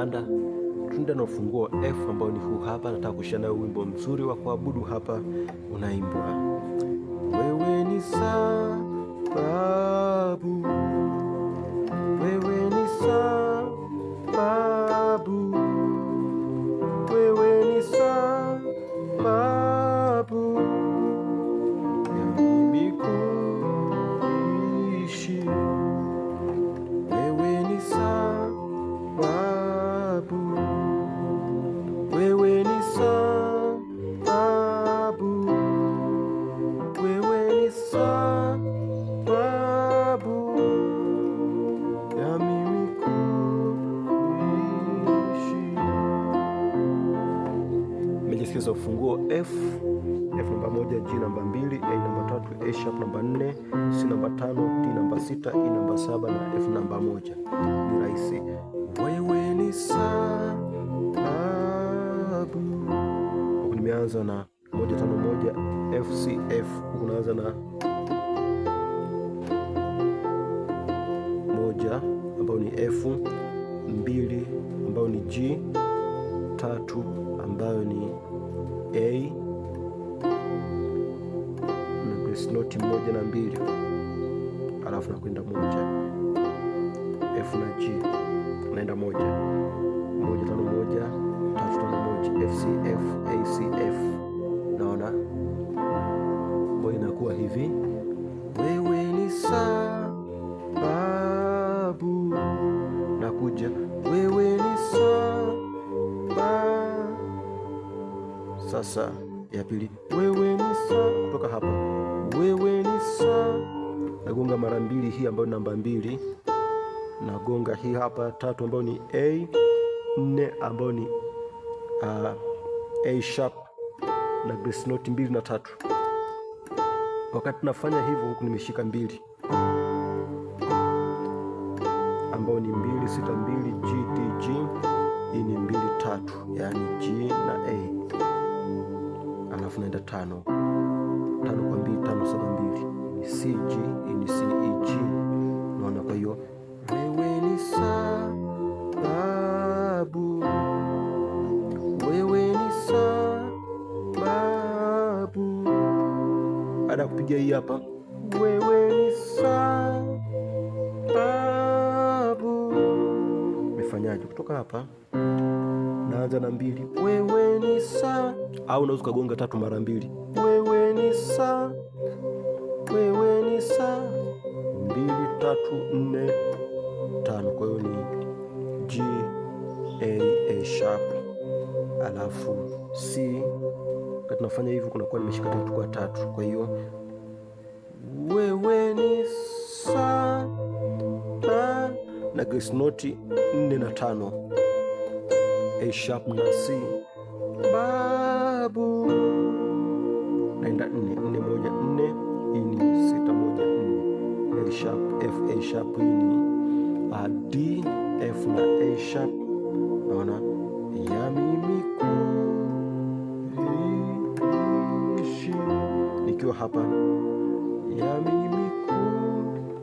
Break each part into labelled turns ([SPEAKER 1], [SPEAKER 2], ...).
[SPEAKER 1] kandanda. Tuende na ufunguo F ambao ni huu hapa. Nataka kushana wimbo mzuri wa kuabudu hapa, unaimbwa wewe ni sababu, wewe ni sababu, wewe ni sababu ya mimi kuishi. Wewe ni sababu, wewe ni sababu, wewe ni sababu ya mimi kuishi. Nimejisikiza ufunguo F namba 1, G namba 2, A namba 3, A sharp namba 4, C namba 5, D namba 6, E namba 7 na F namba 1. Ni rahisi. Wewe ni sababu. Huku nimeanza na 1-5-1 F C F. Huku naanza na 1 ambayo ni F, 2 ambayo ni G, 3 ambayo ni A, noti 1 na 2, alafu nakwenda 1 F na G, naenda 1 1-5-1 3-5-1 F C F A C F. Naona kwa inakuwa hivi, wewe ni sababu, nakuja wewe ni sababu. Sasa ya pili, wewe ni sababu, kutoka hapa wewe ni sababu, nagonga mara 2 hii ambayo ni namba 2, nagonga hii hapa 3 ambayo ni A, 4 ambayo ni A sharp na grace note 2 na 3. Wakati nafanya hivyo, huku nimeshika 2 ambayo ni 2 6 2 G D G. Hii ni 2 3, yani G na A, alafu naenda 5 kwa 2 5 7 2 ni C G. Hii ni C E G. Naona, kwa hiyo wewe ni sababu, wewe ni sababu. Baada ya kupiga hii hapa, wewe ni sababu, umefanyaje? Kutoka hapa naanza na 2, wewe ni au unaweza kugonga 3 mara 2, wewe ni wewe ni 2 3 4 5. Kwa hiyo ni G A A sharp alafu C. Wakati nafanya hivyo kunakuwa nimeshika 3 kwa 3. Kwa hiyo wewe ni na grace note 4 na 5 A sharp na C babu, naenda 4 4 1 4. Hii ni 6 1 4 A sharp F A sharp. Hii ni D F na A sharp. Naona ya mimi kuishi nikiwa hapa, ya mimi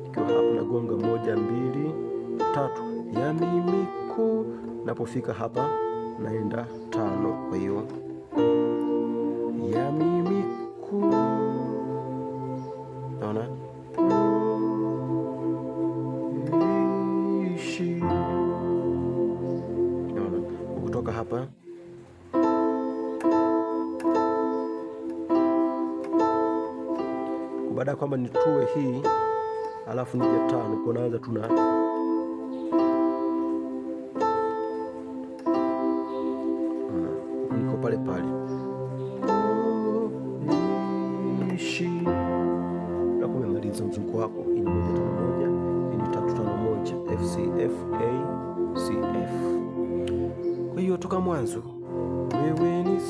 [SPEAKER 1] nikiwa hapa nagonga 1 2 3 ya mimi napofika hapa naenda 5. Kwa hiyo ya mimi naona ishi. Naona kutoka hapa baada ya kwamba nitue hii alafu nije 5 kwa naanza tuna niko pale pale ishi na kumaliza mzunguko wako. Hii ni 1-5-1, hii ni 3-5-1 F C F A C F. Kwa hiyo toka mwanzo, wewe ni